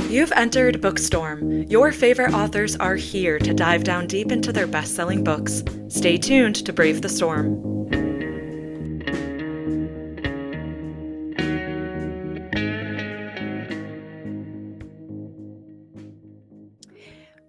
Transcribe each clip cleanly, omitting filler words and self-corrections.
You've entered Bookstorm. Your favorite authors are here to dive down deep into their best-selling books. Stay tuned to brave the storm.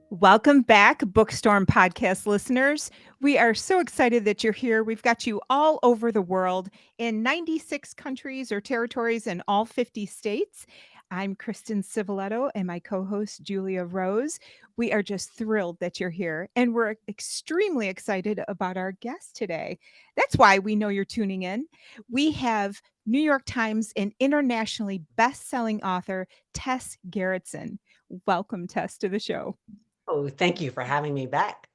Welcome back, BOOKSTORM Podcast listeners. We are so excited that you're here. We've got you all over the world in 96 countries or territories in all 50 states. I'm Kristen Civiletto and my co-host Julia Rose. We are just thrilled that you're here, and we're extremely excited about our guest today. That's why we know you're tuning in. We have New York Times and internationally best-selling author Tess Gerritsen. Welcome, Tess, to the show. Oh, thank you for having me back.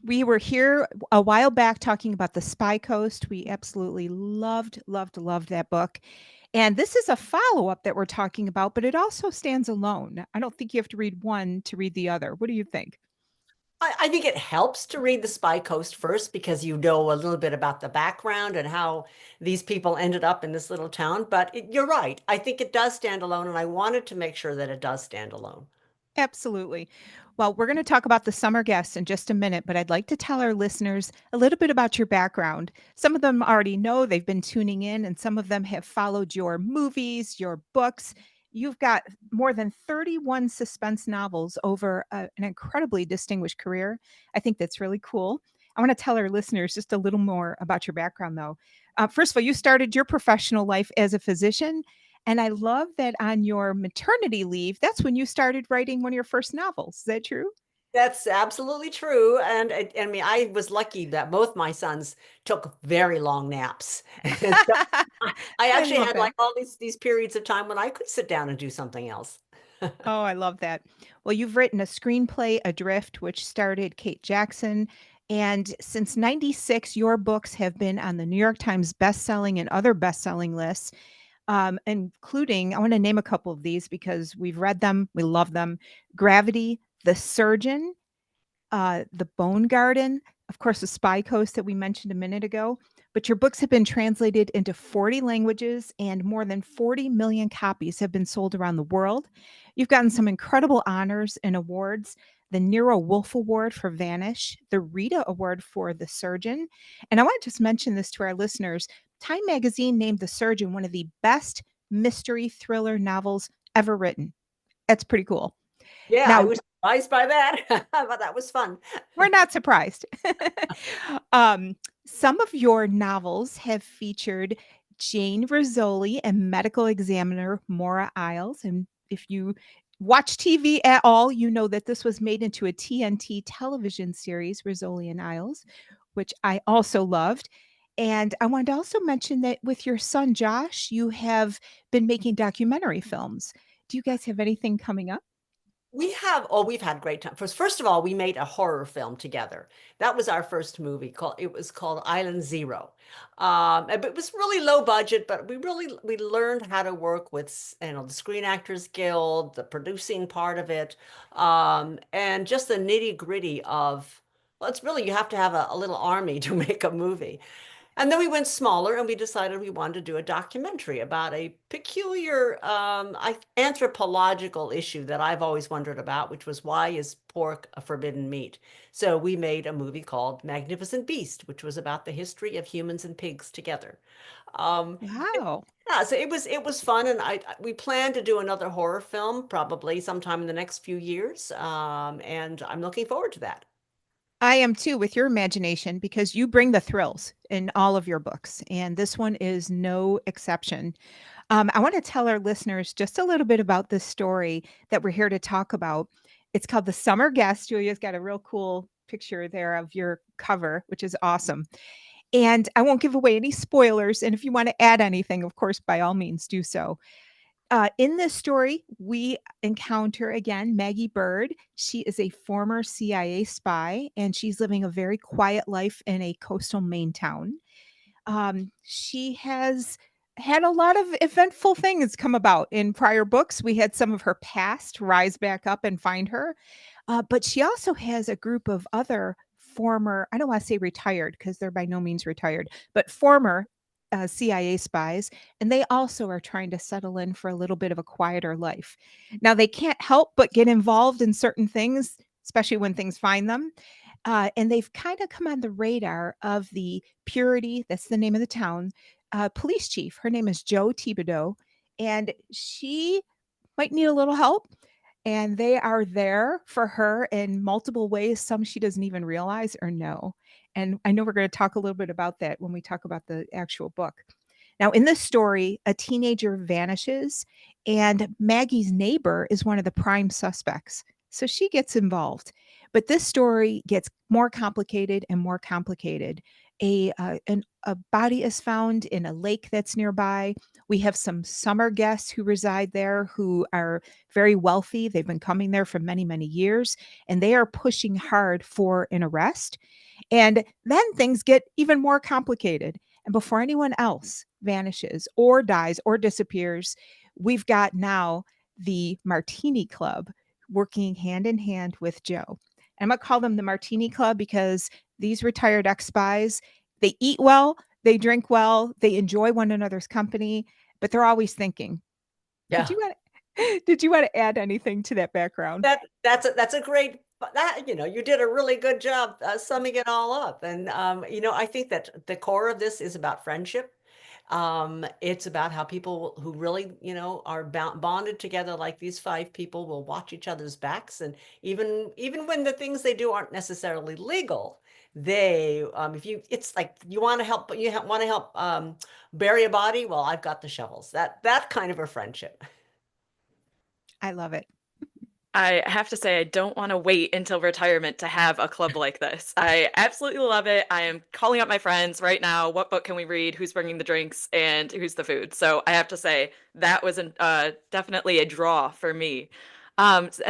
We were here a while back talking about The Spy Coast. We absolutely loved that book. And this is a follow-up that we're talking about, but it also stands alone. I don't think you have to read one to read the other. What do you think? I think it helps to read The Spy Coast first because you know a little bit about the background and how these people ended up in this little town. But you're right. I think it does stand alone, and I wanted to make sure that it does stand alone. Absolutely. Well, we're going to talk about the summer guests in just a minute, but I'd like to tell our listeners a little bit about your background. Some of them already know, they've been tuning in, and some of them have followed your movies, your books. You've got more than 31 suspense novels over an incredibly distinguished career. I think that's really cool. I want to tell our listeners just a little more about your background, though. First of all, you started your professional life as a physician. And I love that on your maternity leave, that's when you started writing one of your first novels. Is that true? That's absolutely true. And I mean, I was lucky that both my sons took very long naps. And so I I actually love had that. like all these periods of time when I could sit down and do something else. Oh, I love that. Well, you've written a screenplay, Adrift, which starred Kate Jackson. And since 96, your books have been on the New York Times bestselling and other bestselling lists, including, I want to name a couple of these because we've read them, we love them. Gravity, The Surgeon, The Bone Garden, of course, The Spy Coast that we mentioned a minute ago. But your books have been translated into 40 languages and more than 40 million copies have been sold around the world. You've gotten some incredible honors and awards: the Nero Wolfe Award for Vanish, the Rita Award for The Surgeon. And I want to just mention this to our listeners. Time magazine named The Surgeon one of the best mystery thriller novels ever written. That's pretty cool. Yeah, I Now, was surprised by that, but that was fun. we're not surprised. um, some of your novels have featured Jane Rizzoli and medical examiner Maura Isles. And if you watch TV at all, you know that this was made into a TNT television series, Rizzoli and Isles, which I also loved. And I wanted to also mention that with your son Josh, you have been making documentary films. Do you guys have anything coming up? We've had great time. First of all, we made a horror film together. That was our first movie it was called Island Zero. But it was really low budget, but we learned how to work with, the Screen Actors Guild, the producing part of it, and just the nitty-gritty of, well, it's really, you have to have a little army to make a movie. And then we went smaller and we decided we wanted to do a documentary about a peculiar anthropological issue that I've always wondered about, which was, why is pork a forbidden meat? So we made a movie called Magnificent Beast, which was about the history of humans and pigs together. Um, Wow. yeah, so it was fun, and we plan to do another horror film probably sometime in the next few years, and I'm looking forward to that. I am too, with your imagination, because you bring the thrills in all of your books, and this one is no exception. I want to tell our listeners just a little bit about this story that we're here to talk about. It's called The Summer Guest. Julia's got a real cool picture there of your cover, which is awesome. And I won't give away any spoilers. And if you want to add anything, of course, by all means, do so. In this story, we encounter again Maggie Bird. She is a former CIA spy, and she's living a very quiet life in a coastal Maine town. She has had a lot of eventful things come about in prior books. We had some of her past rise back up and find her, but she also has a group of other former, I don't want to say retired because they're by no means retired, but former CIA spies, and they also are trying to settle in for a little bit of a quieter life. Now, they can't help but get involved in certain things, especially when things find them. And they've kind of come on the radar of the Purity, that's the name of the town, police chief. Her name is Joe Thibodeau, and she might need a little help. And they are there for her in multiple ways, some she doesn't even realize or know. And I know we're going to talk a little bit about that when we talk about the actual book. Now, in this story, a teenager vanishes, and Maggie's neighbor is one of the prime suspects. So she gets involved. But this story gets more complicated and more complicated. A body is found in a lake that's nearby. We have some summer guests who reside there who are very wealthy. They've been coming there for many, many years, and they are pushing hard for an arrest. And then things get even more complicated. And before anyone else vanishes or dies or disappears, we've got now the Martini Club working hand in hand with Joe. I'm going to call them the Martini Club because these retired ex-spies, they eat well, they drink well, they enjoy one another's company, but they're always thinking. Yeah. Did you want to add anything to that background? That's a great that you did a really good job summing it all up. And I think that the core of this is about friendship. It's about how people who really, are bonded together, like these five people, will watch each other's backs, and even when the things they do aren't necessarily legal, they if you it's like you want to help, but want to help bury a body. Well, I've got the shovels. That kind of a friendship. I love it. I have to say, I don't want to wait until retirement to have a club like this. I absolutely love it. I am calling up my friends right now. What book can we read? Who's bringing the drinks? And who's the food? So I have to say, that was definitely a draw for me.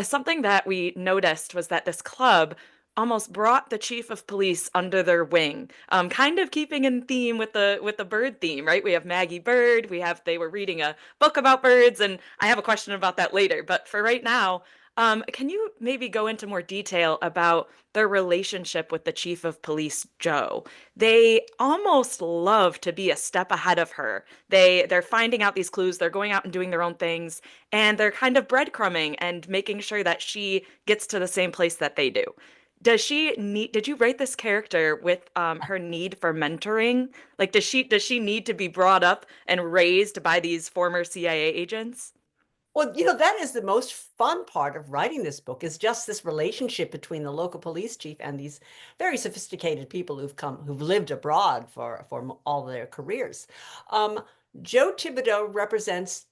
Something that we noticed was that this club almost brought the chief of police under their wing, kind of keeping in theme with the bird theme, right? We have Maggie Bird. They were reading a book about birds, and I have a question about that later. But for right now, can you maybe go into more detail about their relationship with the chief of police, Joe? They almost love to be a step ahead of her. They're finding out these clues, they're going out and doing their own things, and they're kind of breadcrumbing and making sure that she gets to the same place that they do. Did you write this character with her need for mentoring? Like, does she need to be brought up and raised by these former CIA agents? Well, that is the most fun part of writing this book, is just this relationship between the local police chief and these very sophisticated people who've lived abroad for all their careers. Um, Joe Thibodeau represents,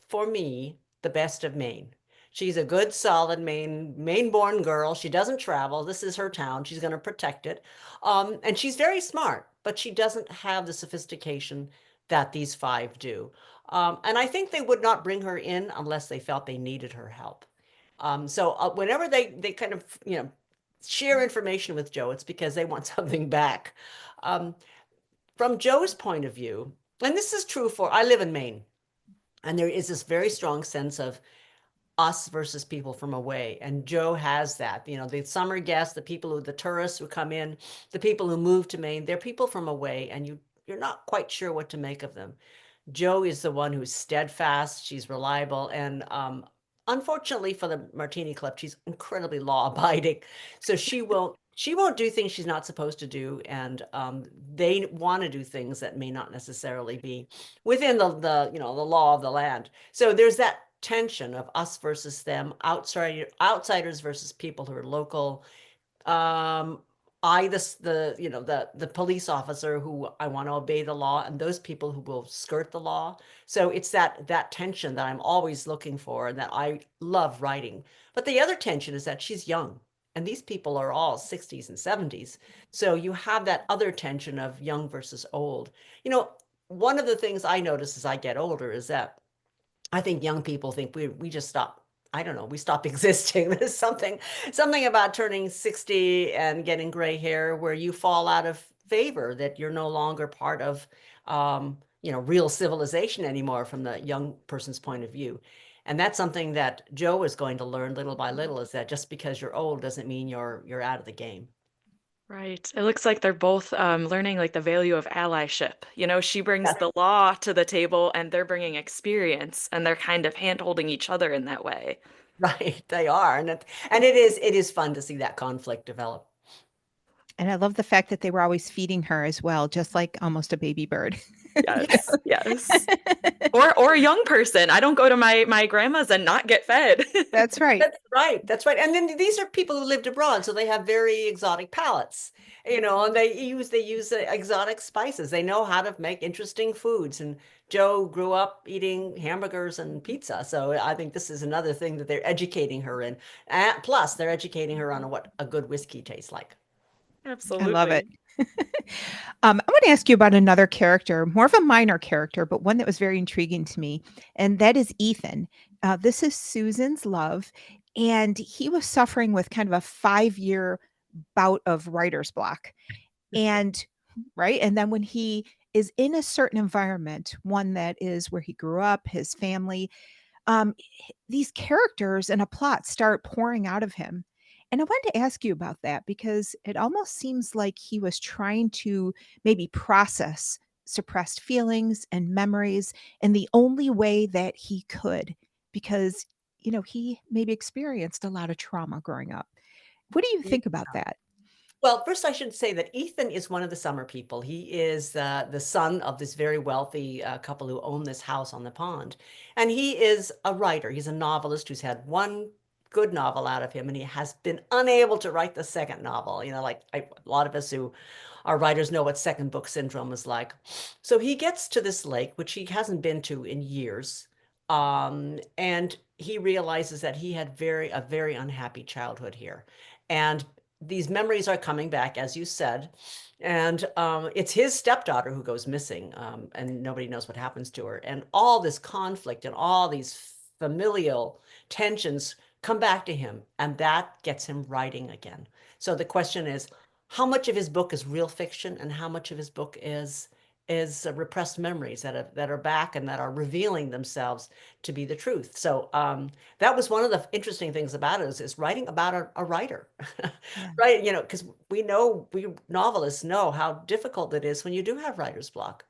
for me, the best of Maine. She's a good, solid Maine-born girl. She doesn't travel. This is her town. She's going to protect it. And she's very smart, but she doesn't have the sophistication that these five do. And I think they would not bring her in unless they felt they needed her help. So whenever they kind of, share information with Joe, it's because they want something back. Um, from Joe's point of view, and this is true I live in Maine, and there is this very strong sense of us versus people from away. And Joe has that, the summer guests, the tourists who come in, the people who move to Maine, they're people from away, and you're not quite sure what to make of them. Joe is the one who's steadfast, she's reliable, and unfortunately for the Martini Club, she's incredibly law-abiding. So she won't do things she's not supposed to do, and they want to do things that may not necessarily be within the law of the land. So there's that tension of us versus them, outsiders versus people who are local. um the police officer who I want to obey the law, and those people who will skirt the law. So it's that tension that I'm always looking for and that I love writing. But the other tension is that she's young, and these people are all 60s and 70s. So you have that other tension of young versus old. One of the things I notice as I get older is that I think young people think we just stop. I don't know. We stop existing. There's something about turning 60 and getting gray hair where you fall out of favor, that you're no longer part of real civilization anymore from the young person's point of view. And that's something that Joe is going to learn little by little, is that just because you're old doesn't mean you're out of the game. Right. It looks like they're both learning like the value of allyship. You know, she brings Yes, the law to the table and they're bringing experience and they're kind of hand-holding each other in that way. right, they are, and it is fun to see that conflict develop. And I love the fact that they were always feeding her as well, just like almost a baby bird. Yes, yes. Or a young person. I don't go to my grandma's and not get fed. That's right. That's right. That's right. And then these are people who lived abroad, so they have very exotic palates, and they use exotic spices. They know how to make interesting foods. And Joe grew up eating hamburgers and pizza, so I think this is another thing that they're educating her in. And plus, they're educating her on what a good whiskey tastes like. I love it. Absolutely. I want to ask you about another character, more of a minor character, but one that was very intriguing to me, and that is Ethan. This is Susan's love, and he was suffering with kind of a 5-year bout of writer's block. And right, and then when he is in a certain environment, one that is where he grew up, his family, these characters and a plot start pouring out of him. And I wanted to ask you about that because it almost seems like he was trying to maybe process suppressed feelings and memories in the only way that he could, because, he maybe experienced a lot of trauma growing up. What do you Yeah. think about that? Well, first I should say that Ethan is one of the summer people. He is the son of this very wealthy couple who own this house on the pond. And he is a writer. He's a novelist who's had one good novel out of him, and he has been unable to write the second novel. A lot of us who are writers know what second book syndrome is like. So he gets to this lake, which he hasn't been to in years. And he realizes that he had a very unhappy childhood here. And these memories are coming back, as you said, and it's his stepdaughter who goes missing, and nobody knows what happens to her. And all this conflict and all these familial tensions come back to him, and that gets him writing again. So the question is, how much of his book is real fiction, and how much of his book is repressed memories that are back and that are revealing themselves to be the truth. So that was one of the interesting things about it is writing about a writer, Yeah. right? Because we novelists know how difficult it is when you do have writer's block.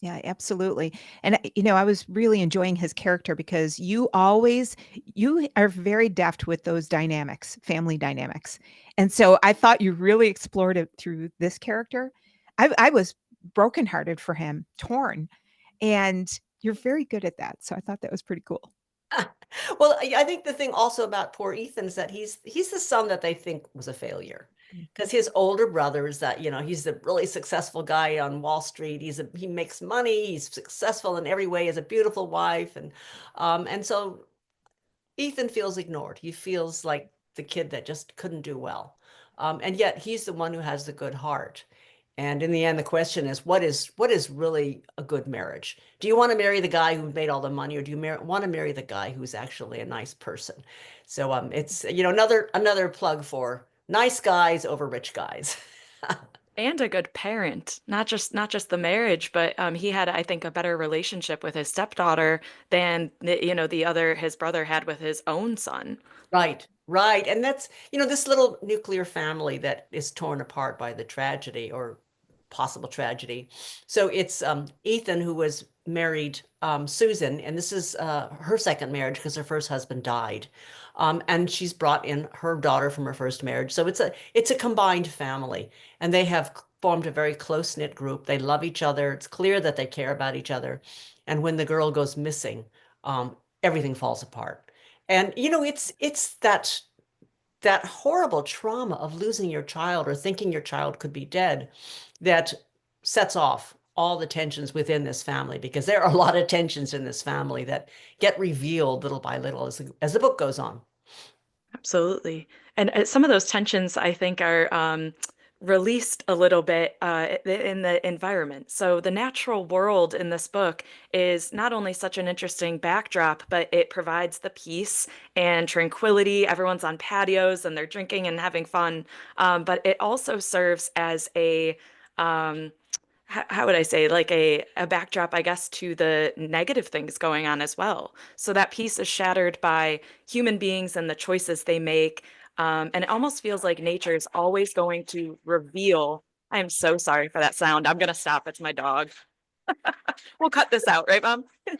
Yeah, absolutely. And I was really enjoying his character because you are very deft with those dynamics, family dynamics. And so I thought you really explored it through this character. I was brokenhearted for him, torn, and you're very good at that. So I thought that was pretty cool. Well, I think the thing also about poor Ethan is that he's the son that they think was a failure. Mm. Because his older brother is that, he's a really successful guy on Wall Street. He makes money, he's successful in every way, has a beautiful wife, and so Ethan feels ignored. He feels like the kid that just couldn't do well. And yet he's the one who has the good heart. And in the end, the question is, what is really a good marriage? Do you want to marry the guy who made all the money, or do you want to marry the guy who's actually a nice person? So it's another plug for nice guys over rich guys. And a good parent, not just the marriage, but he had, I think, a better relationship with his stepdaughter than the other his brother had with his own son. Right, right. And that's, this little nuclear family that is torn apart by the tragedy or possible tragedy. So it's Ethan who was married Susan, and this is her second marriage because her first husband died. And she's brought in her daughter from her first marriage. So it's a combined family, and they have formed a very close-knit group. They love each other. It's clear that they care about each other. And when the girl goes missing, everything falls apart. And it's that horrible trauma of losing your child or thinking your child could be dead that sets off all the tensions within this family, because there are a lot of tensions in this family that get revealed little by little as the book goes on. Absolutely. And some of those tensions, I think, are released a little bit in the environment. So the natural world in this book is not only such an interesting backdrop, but it provides the peace and tranquility. Everyone's on patios and they're drinking and having fun. But it also serves as um, how would I say, like a backdrop, I guess, to the negative things going on as well. So that piece is shattered by human beings and the choices they make. And it almost feels like nature is always going to reveal. I am so sorry for that sound. I'm going to stop. It's my dog. We'll cut this out, right, Mom? Of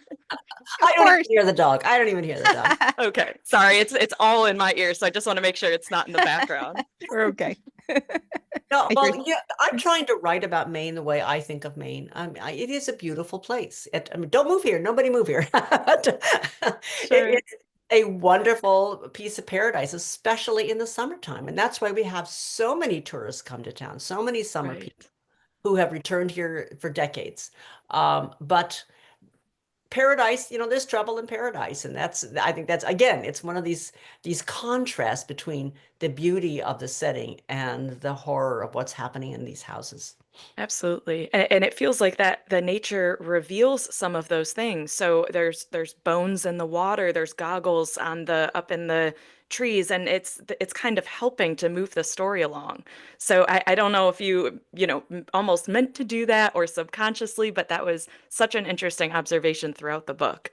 I don't even course. hear the dog. I don't even hear the dog. Okay. Sorry. It's all in my ear, so I just want to make sure it's not in the background. We're okay. No, I hear well, yeah, I'm trying to write about Maine the way I think of Maine. It is a beautiful place. I mean, don't move here. Nobody move here. Sure. It's a wonderful piece of paradise, especially in the summertime. And that's why we have so many tourists come to town, so many summer people Right. who have returned here for decades. But paradise, there's trouble in paradise. And I think that's, again, it's one of these contrasts between the beauty of the setting and the horror of what's happening in these houses. Absolutely. And it feels like that the nature reveals some of those things. So there's bones in the water, there's goggles on the up in the trees, and it's kind of helping to move the story along. So I don't know if almost meant to do that or subconsciously, but that was such an interesting observation throughout the book.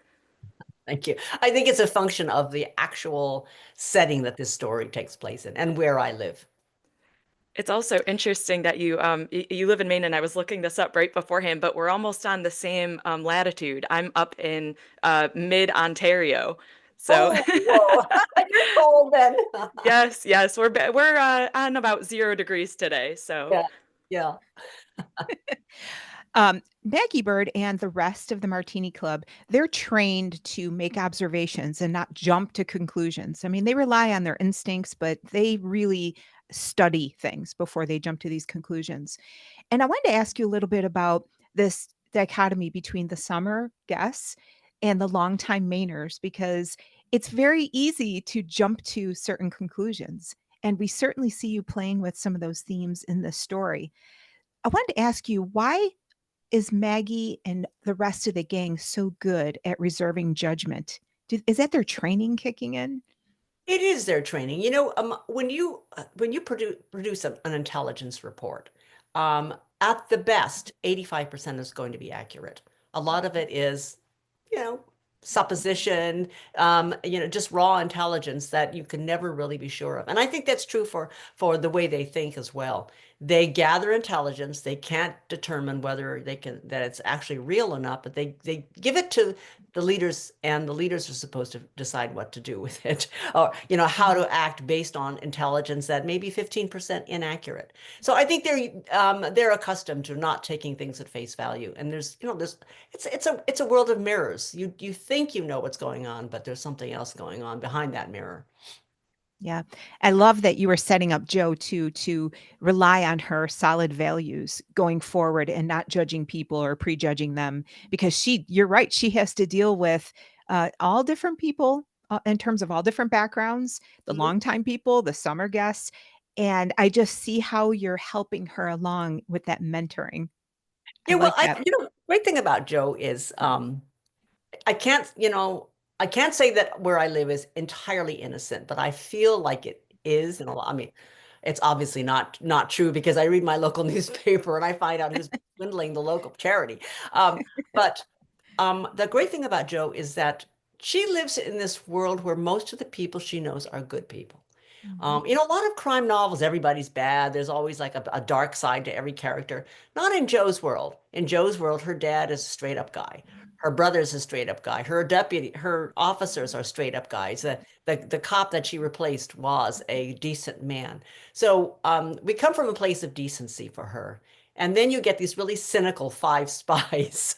Thank you. I think it's a function of the actual setting that this story takes place in and where I live. It's also interesting that you live in Maine, and I was looking this up right beforehand, but we're almost on the same latitude. I'm up in mid Ontario, so Oh, whoa. You're cold then. yes, we're on about 0 degrees today. So Yeah, yeah. Maggie Bird and the rest of the Martini Club, they're trained to make observations and not jump to conclusions. I mean, they rely on their instincts, but they really study things before they jump to these conclusions. And I wanted to ask you a little bit about this dichotomy between the summer guests and the longtime Mainers, because it's very easy to jump to certain conclusions. And we certainly see you playing with some of those themes in this story. I wanted to ask you, why is Maggie and the rest of the gang so good at reserving judgment? Is that their training kicking in? It is their training. When you produce an intelligence report, at the best, 85% is going to be accurate. A lot of it is, you know, supposition, just raw intelligence that you can never really be sure of. And I think that's true for the way they think as well. They gather intelligence. They can't determine whether that it's actually real or not, but they give it to the leaders, and the leaders are supposed to decide what to do with it, or how to act based on intelligence that may be 15% inaccurate. So I think they're accustomed to not taking things at face value. And it's a world of mirrors. You think you know what's going on, but there's something else going on behind that mirror. Yeah. I love that you were setting up Joe to rely on her solid values going forward and not judging people or prejudging them, because you're right, she has to deal with all different people in terms of all different backgrounds, the Mhm. longtime people, the summer guests. And I just see how you're helping her along with that mentoring. I Yeah, well, like that. great thing about Joe is I can't, I can't say that where I live is entirely innocent, but I feel like it is. And I mean, it's obviously not true because I read my local newspaper and I find out who's swindling the local charity. But the great thing about Joe is that she lives in this world where most of the people she knows are good people. Mhm. A lot of crime novels, everybody's bad. There's always like a dark side to every character. Not in Joe's world. In Joe's world, her dad is a straight up guy. Her brother's a straight up guy. Her officers are straight up guys. The cop that she replaced was a decent man. So we come from a place of decency for her. And then you get these really cynical five spies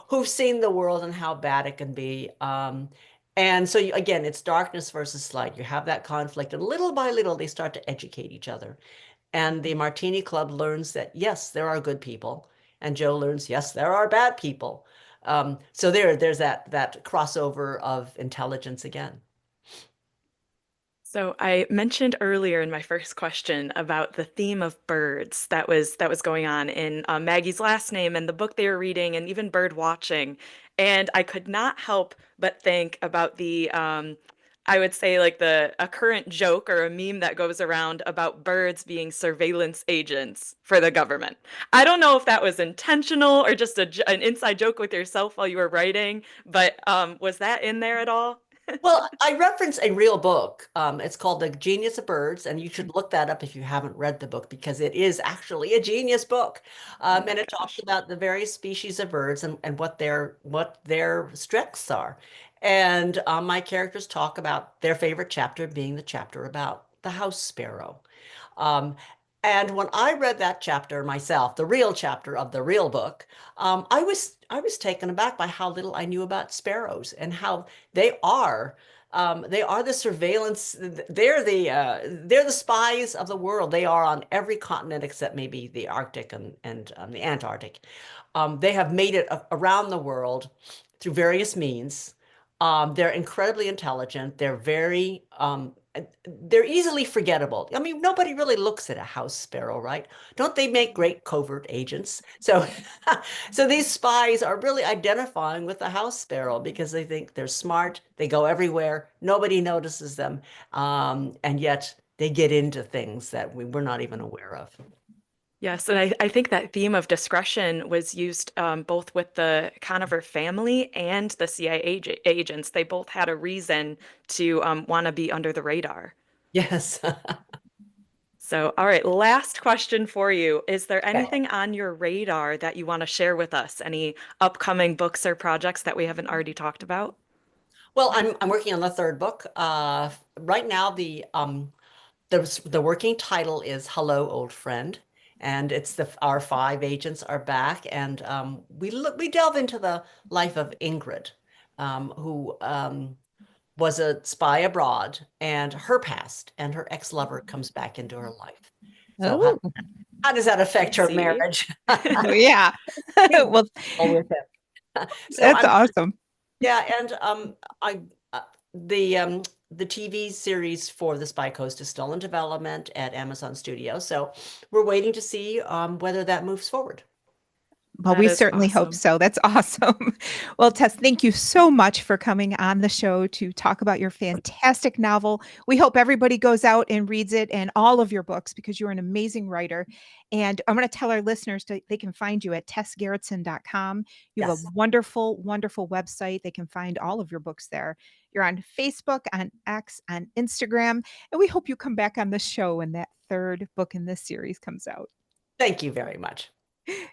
who've seen the world and how bad it can be. And so again, it's darkness versus light. You have that conflict, and little by little, they start to educate each other. And the Martini Club learns that yes, there are good people, and Joe learns yes, there are bad people. So there's that crossover of intelligence again. So I mentioned earlier in my first question about the theme of birds that was going on in Maggie's last name and the book they were reading and even bird watching, and I could not help but think about the I would say like a current joke or a meme that goes around about birds being surveillance agents for the government. I don't know if that was intentional or just an inside joke with yourself while you were writing, but was that in there at all? Well, I reference a real book. It's called The Genius of Birds, and you should look that up if you haven't read the book because it is actually a genius book. Oh my And it talks gosh. about the various species of birds and what their strengths are. And my characters talk about their favorite chapter being the chapter about the house sparrow. Um, and when I read that chapter myself, the real chapter of the real book, I was taken aback by how little I knew about sparrows and how they are they are the surveillance. They're the spies of the world. They are on every continent except maybe the Arctic and the Antarctic. They have made it around the world through various means. They're incredibly intelligent. They're easily forgettable. I mean, nobody really looks at a house sparrow, right? Don't they make great covert agents? So, so these spies are really identifying with the house sparrow because they think they're smart. They go everywhere. Nobody notices them, and yet they get into things that we're not even aware of. Yes, and I think that theme of discretion was used both with the Conover family and the CIA agents. They both had a reason to want to be under the radar. Yes. So, all right, last question for you. Is there Okay. anything on your radar that you want to share with us? Any upcoming books or projects that we haven't already talked about? Well, I'm working on the third book. Right now, the working title is Hello, Old Friend, and it's the our five agents are back, and we delve into the life of Ingrid, who was a spy abroad, and her past, and her ex-lover comes back into her life. So Oh, how does that affect her See? marriage? oh yeah. Well, With him. So that's I'm awesome. Yeah, and I uh, the TV series for The Spy Coast is still in development at Amazon Studios, so we're waiting to see whether that moves forward. Well, That we is certainly hope awesome. so. That's awesome. Well, Tess, thank you so much for coming on the show to talk about your fantastic novel. We hope everybody goes out and reads it and all of your books because you're an amazing writer. And I'm going to tell our listeners they can find you at tessgerritsen.com. You have a Yes, wonderful, wonderful website. They can find all of your books there. You're on Facebook, on X, on Instagram. And we hope you come back on the show when that third book in this series comes out. thank you very much.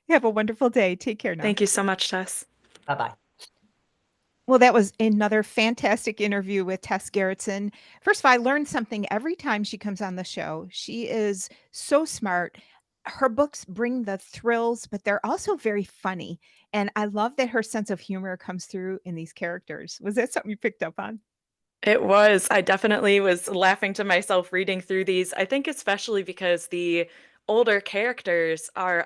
Have a wonderful day. Take care now. Thank you so much, Tess. Bye-bye. Well, that was another fantastic interview with Tess Gerritsen. First of all, I learned something every time she comes on the show. She is so smart. Her books bring the thrills, but they're also very funny. And I love that her sense of humor comes through in these characters. Was that something you picked up on? It was. I definitely was laughing to myself reading through these. I think especially because the older characters are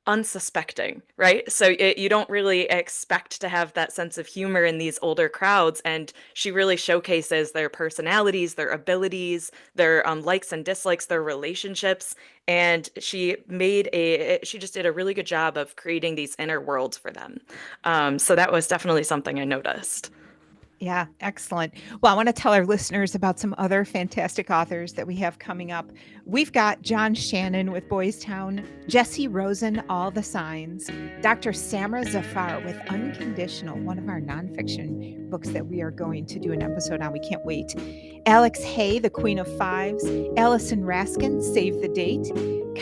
unsuspecting, right? So you don't really expect to have that sense of humor in these older crowds, and she really showcases their personalities, their abilities, their likes and dislikes, their relationships, and she just did a really good job of creating these inner worlds for them. So that was definitely something I noticed. Yeah, excellent. Well, I want to tell our listeners about some other fantastic authors that we have coming up. We've got John Shannon with Boys Town, Jesse Rosen, All the Signs, Dr. Samra Zafar with Unconditional, one of our nonfiction books that we are going to do an episode on. We can't wait. Alex Hay, The Queen of Fives, Allison Raskin, Save the Date,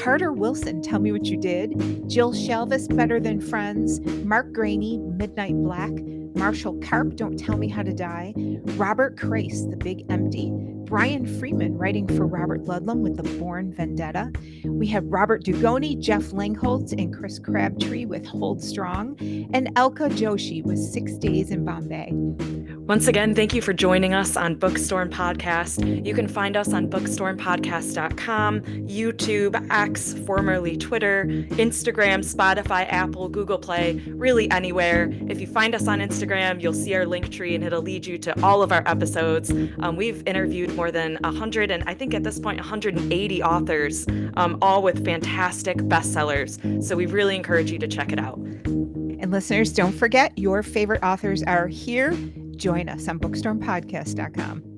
Carter Wilson, Tell Me What You Did, Jill Shelvis, Better Than Friends, Mark Graney, Midnight Black, Marshall Karp, Don't Tell Me How to Die, Robert Crace, The Big Empty, Brian Freeman writing for Robert Ludlum with The Born Vendetta. We have Robert Dugoni, Jeff Langholtz, and Chris Crabtree with Hold Strong, and Elka Joshi with 6 Days in Bombay. Once again, thank you for joining us on Bookstorm Podcast. You can find us on bookstormpodcast.com, YouTube, X, formerly Twitter, Instagram, Spotify, Apple, Google Play, really anywhere. If you find us on Instagram, you'll see our link tree and it'll lead you to all of our episodes. We've interviewed more than 100, and I think at this point 180 authors, all with fantastic bestsellers. So we really encourage you to check it out. And listeners, don't forget your favorite authors are here. Join us on bookstormpodcast.com.